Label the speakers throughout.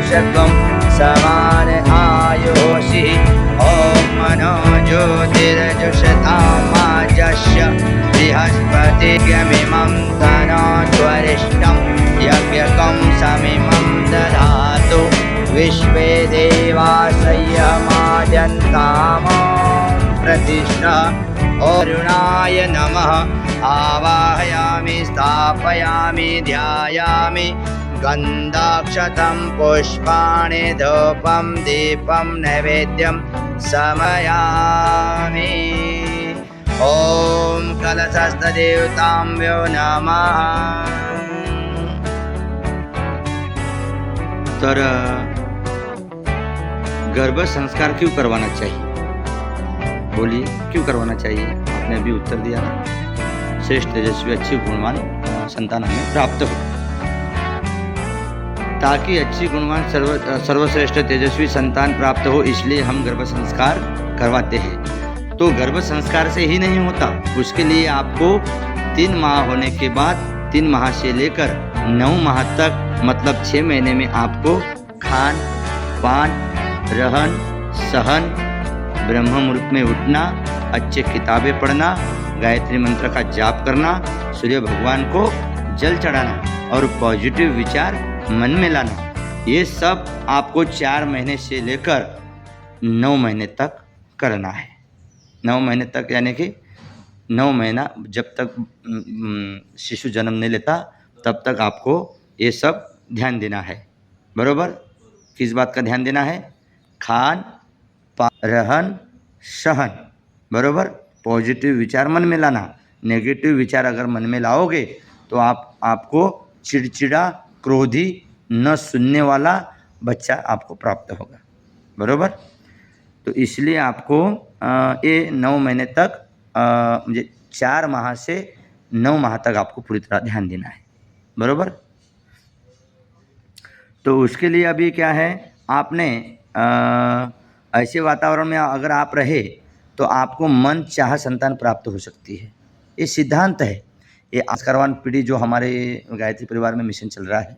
Speaker 1: वर्षकं समान आयुषि ॐ मनो ज्योतिरजुषतामाजस्य बृहस्पतिर्यमिमं तनोत्वरिष्ठं यज्ञकं समिमं दधातु विश्वे देवासय्यमाद्यन्तामो प्रतिष्ठा अरुणाय नमः आवाहयामि स्थापयामि ध्यायामि गन्धाक्षतं पुष्पाणि धूपं दीपं नैवेद्यं समयामि ॐ कलशस्थदेवताभ्यो नमः। तर गर्भ संस्कार क्यों करवाना चाहिए? बोलिए क्यों करवाना चाहिए? आपने अभी उत्तर दिया ना, श्रेष्ठ तेजस्वी अच्छी गुणवान संतान हमें प्राप्त हो, ताकि अच्छी गुणवान सर्वश्रेष्ठ तेजस्वी संतान प्राप्त हो, इसलिए हम गर्भ संस्कार करवाते हैं। तो गर्भ संस्कार से ही नहीं होता, उसके लिए आपको 3 माह होने के बाद 3 माह से लेकर 9 माह तक मतलब 6 महीने में आपको खान पान रहन सहन ब्रह्म मुहूर्त में उठना, अच्छे किताबें पढ़ना, गायत्री मंत्र का जाप करना, सूर्य भगवान को जल चढ़ाना और पॉजिटिव विचार मन में लाना, ये सब आपको 4 महीने से लेकर 9 महीने तक करना है। 9 महीने तक यानी कि 9 महीना जब तक शिशु जन्म नहीं लेता तब तक आपको ये सब ध्यान देना है। बरोबर? किस बात का ध्यान देना है? खान पान रहन सहन। बरोबर? पॉजिटिव विचार मन में लाना, नेगेटिव विचार अगर मन में लाओगे तो आपको चिड़चिड़ा क्रोधी न सुनने वाला बच्चा आपको प्राप्त होगा। बरोबर? तो इसलिए आपको ये 9 महीने तक 4 माह से 9 माह तक आपको पूरी तरह ध्यान देना है। बरोबर? तो उसके लिए अभी क्या है, आपने ऐसे वातावरण में अगर आप रहे तो आपको मन चाह संतान प्राप्त हो सकती है। ये सिद्धांत है। ये संस्कारवान पीढ़ी जो हमारे गायत्री परिवार में मिशन चल रहा है,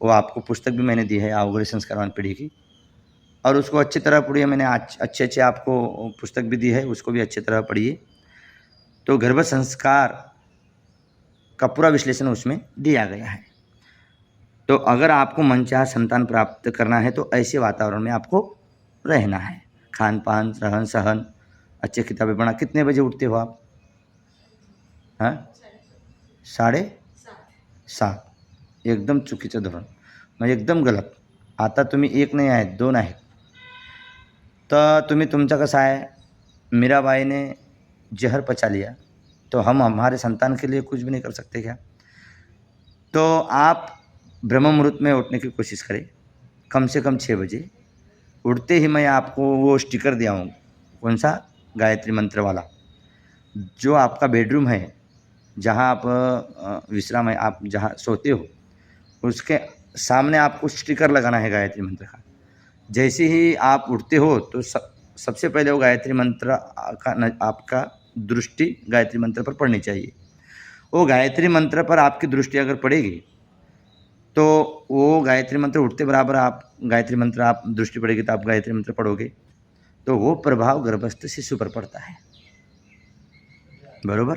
Speaker 1: वो आपको पुस्तक भी मैंने दी है अवगढ़ संस्कारवान पीढ़ी की, और उसको अच्छी तरह पढ़िए। मैंने अच्छे आपको पुस्तक भी दी है, उसको भी अच्छी तरह पढ़िए। तो गर्भ संस्कार का पूरा विश्लेषण उसमें दिया गया है। तो अगर आपको मनचाहा संतान प्राप्त करना है तो ऐसे वातावरण में आपको रहना है। खान पान रहन सहन, अच्छे किताबें पढ़ना। कितने बजे उठते हो आप? हाँ, 7:30। एकदम चुकीचं धोरण, म्हणजे एकदम गलत. आता तुम्ही 1 नाही आहेत, 2 आहेत. तर तुम्ही तुमचा कसा आहे, मीराबाई ने जहर पचा लिया तो हम हमारे संतान के लिए कुछ भी नहीं कर सकते क्या? तो आप ब्रह्म मुहूर्त में उठने की कोशिश करें, कम से कम 6 बजे। उठते ही मैं आपको वो स्टिकर दिया हूँ, कौन सा? गायत्री मंत्र वाला। जो आपका बेडरूम है, जहाँ आप विश्राम है, आप जहाँ सोते हो, उसके सामने आपको स्टिकर लगाना है गायत्री मंत्र का। जैसे ही आप उठते हो तो सबसे पहले वो गायत्री मंत्र का आपका दृष्टि गायत्री मंत्र पर पड़नी चाहिए। वो गायत्री मंत्र पर आपकी दृष्टि अगर पड़ेगी तो वो गायत्री मंत्र उठते बराबर आप गायत्री मंत्र आप दृष्टि पड़ेगी तो आप गायत्री मंत्र पढ़ोगे तो वो प्रभाव गर्भस्थ शिशु पर पड़ता है। बरोबर?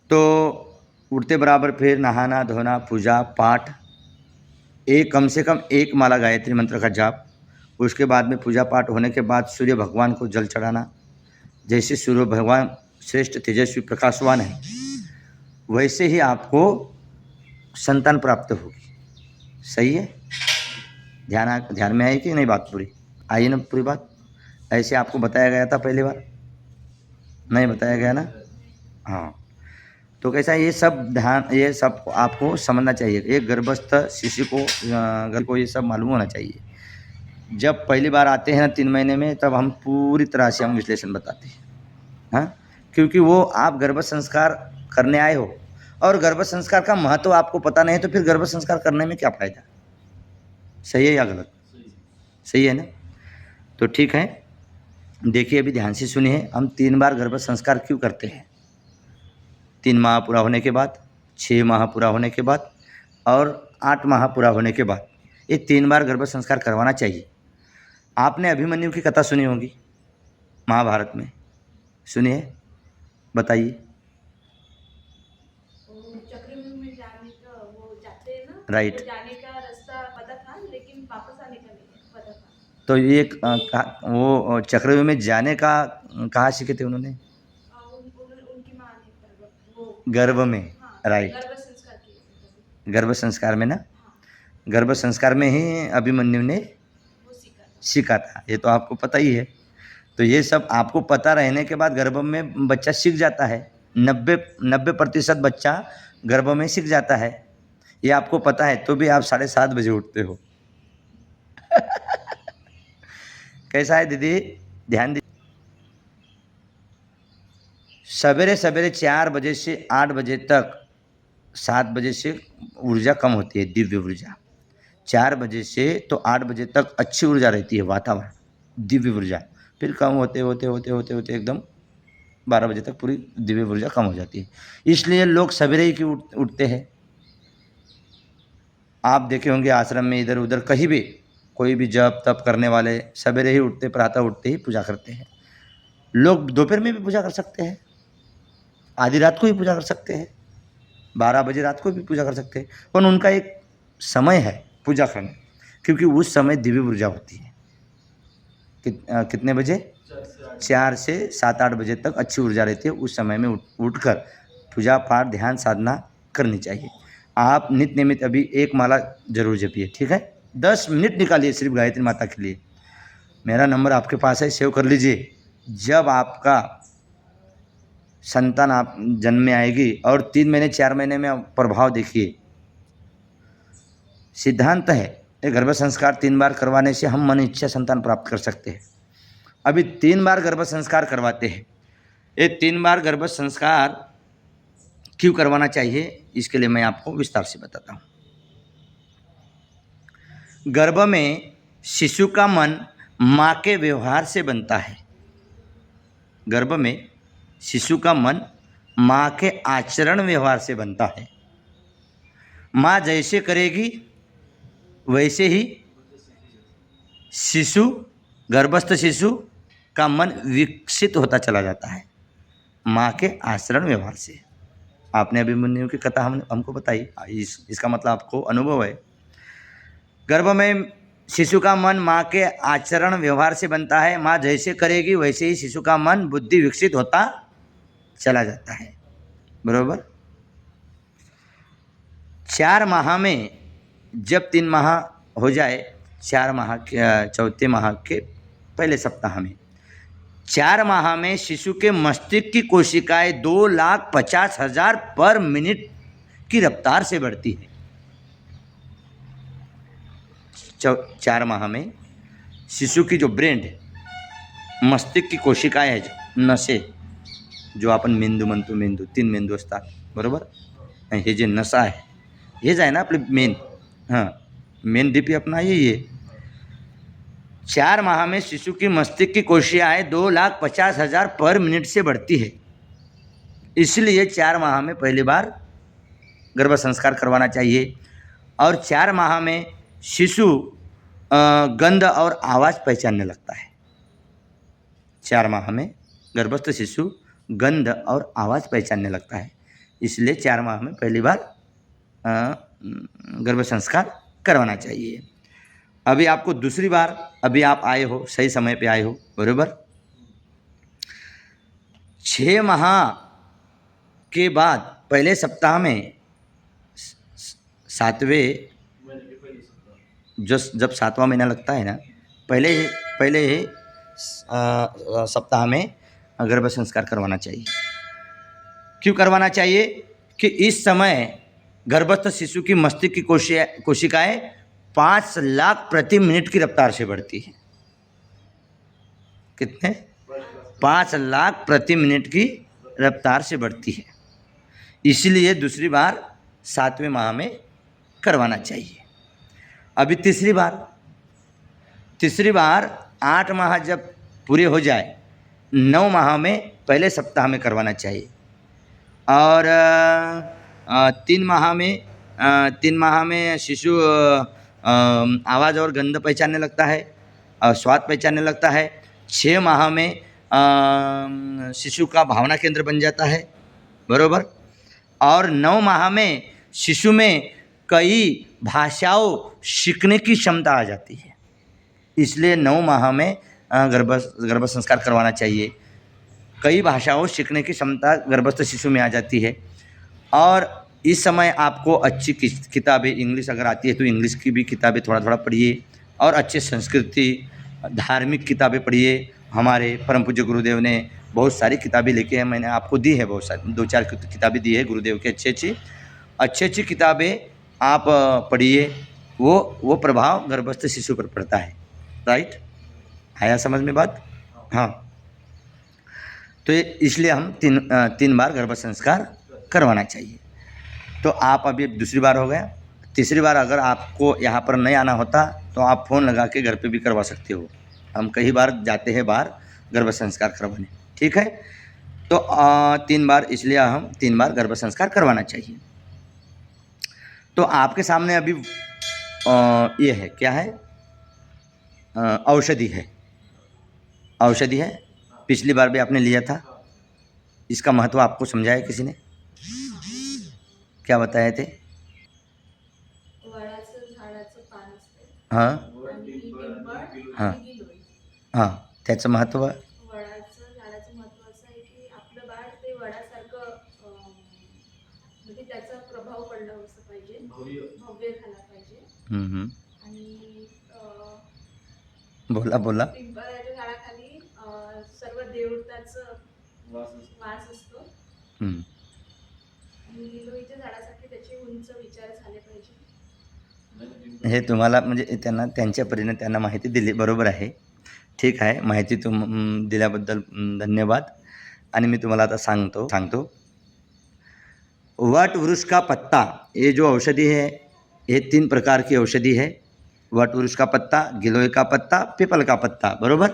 Speaker 1: तो उठते बराबर फिर नहाना धोना, पूजा पाठ, कम से कम 1 माला गायत्री मंत्र का जाप। उसके बाद में पूजा पाठ होने के बाद सूर्य भगवान को जल चढ़ाना। जैसे सूर्य भगवान श्रेष्ठ तेजस्वी प्रकाशवान है, वैसे ही आपको संतान प्राप्त होगी। सही है? ध्यान में आई कि नहीं बात पूरी? आई ना पूरी बात? ऐसे आपको बताया गया था पहली बार? नहीं बताया गया ना? हाँ। तो कैसा, ये सब आपको समझना चाहिए। एक गर्भस्थ शिशु को ये सब मालूम होना चाहिए। जब पहली बार आते हैं ना 3 महीने में, तब हम पूरी तरह से हम विश्लेषण बताते हैं। हाँ, क्योंकि वो आप गर्भ संस्कार करने आए हो और गर्भ संस्कार का महत्व आपको पता नहीं है, तो फिर गर्भ संस्कार करने में क्या फ़ायदा? सही है या गलत? सही है ना? तो ठीक है, देखिए अभी ध्यान से सुनिए। हम 3 बार गर्भ संस्कार क्यों करते हैं? 3 माह पूरा होने के बाद, 6 माह पूरा होने के बाद और 8 माह पूरा होने के बाद ये 3 बार गर्भ संस्कार करवाना चाहिए। आपने अभिमन्यु की कथा सुनी होगी महाभारत में, सुनिए, बताइए।
Speaker 2: चक्रव्यूह में जाने का वो जाते हैं ना,
Speaker 1: राइट।
Speaker 2: वो जाने का रास्ता पता था लेकिन वापस आने का नहीं पता था।
Speaker 1: तो ये वो चक्रव्यूह में जाने का कहाँ सीखे थे उन्होंने?
Speaker 2: उनकी माँ ने वो
Speaker 1: गर्भ में।
Speaker 2: हाँ,
Speaker 1: राइट,
Speaker 2: गर्भ संस्कार किए थे।
Speaker 1: गर्भ संस्कार में ना,
Speaker 2: हाँ,
Speaker 1: गर्भ संस्कार में ही अभिमन्यु ने
Speaker 2: वो
Speaker 1: सीखा था, ये तो आपको पता ही है। तो ये सब आपको पता रहने के बाद गर्भ में बच्चा सीख जाता है। 90% बच्चा गर्भ में सीख जाता है, ये आपको पता है, तो भी आप 7:30 बजे उठते हो। कैसा है दीदी, ध्यान दीजिए। सवेरे सवेरे 4 बजे से 8 बजे तक, 7 बजे से ऊर्जा कम होती है, दिव्य ऊर्जा। 4 बजे से तो 8 बजे तक अच्छी ऊर्जा रहती है, वातावरण, दिव्य ऊर्जा। फिर कम होते होते होते होते होते एकदम 12 बजे तक पूरी दिव्य ऊर्जा कम हो जाती है। इसलिए लोग सवेरे ही क्यों उठते हैं। आप देखे होंगे आश्रम में इधर उधर कहीं भी कोई भी जप तप करने वाले सवेरे ही उठते, प्रातः उठते ही पूजा करते हैं। लोग दोपहर में भी पूजा कर सकते हैं, आधी रात को भी पूजा कर सकते हैं, 12 बजे रात को भी पूजा कर सकते हैं, पर उनका एक समय है पूजा करने, क्योंकि उस समय दिव्य ऊर्जा होती है। कितने बजे? 4 से 7-8 बजे तक अच्छी ऊर्जा रहती है। उस समय में उठकर पूजा पाठ ध्यान साधना करनी चाहिए। आप नित्य नियमित अभी 1 माला जरूर जपिए, ठीक है? 10 मिनट निकालिए सिर्फ गायत्री माता के लिए। मेरा नंबर आपके पास है, सेव कर लीजिए। जब आपका संतान आप जन्म में आएगी और 3 महीने 4 महीने में प्रभाव देखिए। सिद्धांत है, ये गर्भ संस्कार 3 बार करवाने से हम मन इच्छा संतान प्राप्त कर सकते हैं। अभी 3 बार गर्भ संस्कार करवाते हैं। ये 3 बार गर्भ संस्कार क्यों करवाना चाहिए, इसके लिए मैं आपको विस्तार से बताता हूँ। गर्भ में शिशु का मन माँ के व्यवहार से बनता है। गर्भ में शिशु का मन माँ के आचरण व्यवहार से बनता है। माँ जैसे करेगी वैसे ही शिशु, गर्भस्थ शिशु का मन विकसित होता चला जाता है, माँ के आचरण व्यवहार से। आपने अभिमन्यु की कथा हमको बताई, इसका मतलब आपको अनुभव है। गर्भ में शिशु का मन माँ के आचरण व्यवहार से बनता है। माँ जैसे करेगी वैसे ही शिशु का मन बुद्धि विकसित होता चला जाता है, बरोबर। 4 माह में जब 3 माह हो जाए, 4 माह के चौथे माह के पहले सप्ताह में, 4 माह में शिशु के मस्तिष्क की कोशिकाएं 2,50,000 पर मिनट की रफ्तार से बढ़ती है। 4 माह में शिशु की जो ब्रेन है, मस्तिष्क की कोशिकाएं है, नसें, जो आपण मेंदू 3 मेंदू असतात, बरोबर। हे जे नसा आहे, हेच आहे ना आपले मेन, मेन डीपी अपना यही है। 4 माह में शिशु की मस्तिष्क की कोशिकाएं 2,50,000 पर मिनट से बढ़ती है। इसलिए 4 माह में पहली बार गर्भ संस्कार करवाना चाहिए। और 4 माह में शिशु गंध और आवाज़ पहचानने लगता है। 4 माह में गर्भस्थ शिशु गंध और आवाज़ पहचानने लगता है। इसलिए 4 माह में पहली बार गर्भ संस्कार करवाना चाहिए। अभी आपको दूसरी बार, अभी आप आए हो, सही समय पे आए हो, बरोबर। 6 माह के बाद पहले सप्ताह में, 7वें, जब 7वां महीना लगता है ना, पहले ही सप्ताह में गर्भ संस्कार करवाना चाहिए। क्यों करवाना चाहिए? कि इस समय गर्भस्थ शिशु की मस्तिष्क की कोशिकाएं 5 लाख प्रति मिनट की रफ्तार से बढ़ती है। कितने? 5 लाख प्रति मिनट की रफ्तार से बढ़ती है। इसलिए दूसरी बार 7वें माह में करवाना चाहिए। अभी तीसरी बार 8 माह जब पूरे हो जाए, 9 माह में पहले सप्ताह में करवाना चाहिए। और 3 माह में 3 माह में शिशु आवाज़ और गंध पहचानने लगता है, स्वाद पहचानने लगता है। 6 माह में शिशु का भावना केंद्र बन जाता है, बरोबर। और 9 माह में शिशु में कई भाषाओं सीखने की क्षमता आ जाती है। इसलिए 9 माह में गर्भ संस्कार करवाना चाहिए। कई भाषाओं सीखने की क्षमता गर्भस्थ शिशु में आ जाती है। और इस समय आपको अच्छी किताबें, इंग्लिश अगर आती है तो इंग्लिश की भी किताबें थोड़ा थोड़ा पढ़िए, और अच्छे संस्कृति धार्मिक किताबें पढ़िए। हमारे परम पूज्य गुरुदेव ने बहुत सारी किताबें लेके हैं, मैंने आपको दी है, बहुत सारी 2-4 किताबें दी है गुरुदेव की, अच्छी किताबें आप पढ़िए। वो प्रभाव गर्भस्थ शिशु पर पड़ता है। राइट, आया समझ में बात? हाँ, तो इसलिए हम 3 बार गर्भ संस्कार करवाना चाहिए। तो आप अभी दूसरी बार हो गया। तीसरी बार अगर आपको यहाँ पर नहीं आना होता तो आप फ़ोन लगा के घर पे भी करवा सकते हो। हम कई बार जाते हैं बाहर गर्भ संस्कार करवाने, ठीक है। तो 3 बार, इसलिए हम 3 बार गर्भ संस्कार करवाना चाहिए। तो आपके सामने अभी ये है, क्या है? औषधि है, औषधि है। पिछली बार भी आपने लिया था, इसका महत्व आपको समझाया किसी ने? क्या बताए थे?
Speaker 2: वडाचं झाडाचं पान असते
Speaker 1: हां
Speaker 2: आणि पिंपळ
Speaker 1: हां
Speaker 2: आणि गिलोय.
Speaker 1: हां, त्याचं महत्त्व.
Speaker 2: वडाचं झाडाचं महत्त्व असं आहे की आपलं बाळ ते वडासारखं म्हणजे त्याचा प्रभाव पडला असं पाहिजे, भव्य झाला पाहिजे. आणि
Speaker 1: बोला.
Speaker 2: पिंपळाच्या झाडाखाली सर्व देवताचं वास असतो.
Speaker 1: हम्म.
Speaker 2: आणि गिलोईच्या झाडासाठी त्याचे उंच विचार झाले पाहिजे.
Speaker 1: हे तुम्हाला म्हणजे त्यांना त्यांच्या परीने त्यांना माहिती दिली, बरोबर आहे, ठीक आहे. माहिती दिल्याबद्दल धन्यवाद. आणि मी तुम्हाला आता सांगतो वट वृक्ष का पत्ता, ये जो औषधि है, ये 3 प्रकार की औषधि है। वट वृक्ष का पत्ता, गिलोय का पत्ता, पीपल का पत्ता, बरोबर।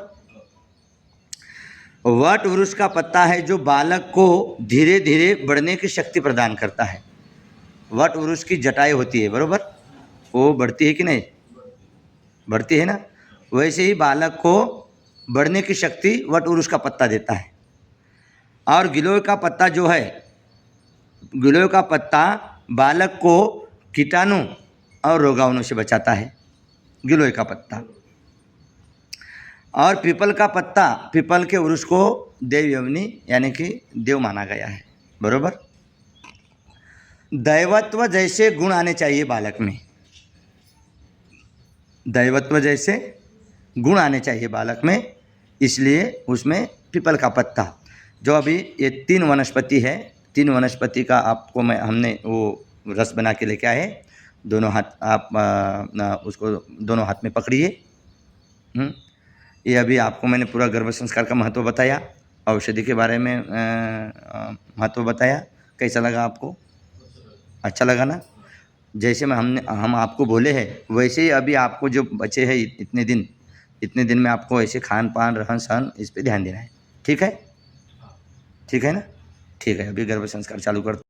Speaker 1: वट वृक्ष का पत्ता है जो बालक को धीरे धीरे बढ़ने की शक्ति प्रदान करता है। वट वृक्ष की जटाएं होती है, बरोबर, वो बढ़ती है कि नहीं? बढ़ती है ना। वैसे ही बालक को बढ़ने की शक्ति वट वृक्ष का पत्ता देता है। और गिलोय का पत्ता जो है, गिलोय का पत्ता बालक को कीटाणु और रोगाणु से बचाता है, गिलोय का पत्ता। और पीपल का पत्ता, पीपल के वृक्ष को देव यवनी यानी कि देव माना गया है, बरोबर। दैवत्व जैसे गुण आने चाहिए बालक में, दैवत्व जैसे गुण आने चाहिए बालक में, इसलिए उसमें पीपल का पत्ता, जो अभी ये 3 वनस्पति है, 3 वनस्पति का आपको हमने वो रस बना के लेके आए। दोनों हाथ आप उसको दोनों हाथ में पकड़िए। ये अभी आपको मैंने पूरा गर्भ संस्कार का महत्व बताया, औषधि के बारे में महत्व बताया। कैसा लगा आपको? अच्छा लगा ना। जैसे हम आपको बोले हैं वैसे ही अभी आपको जो बचे हैं इतने दिन में आपको ऐसे खान पान रहन सहन इस पे ध्यान देना है, ठीक है? ठीक है ना, ठीक है। अभी गर्भ संस्कार चालू करते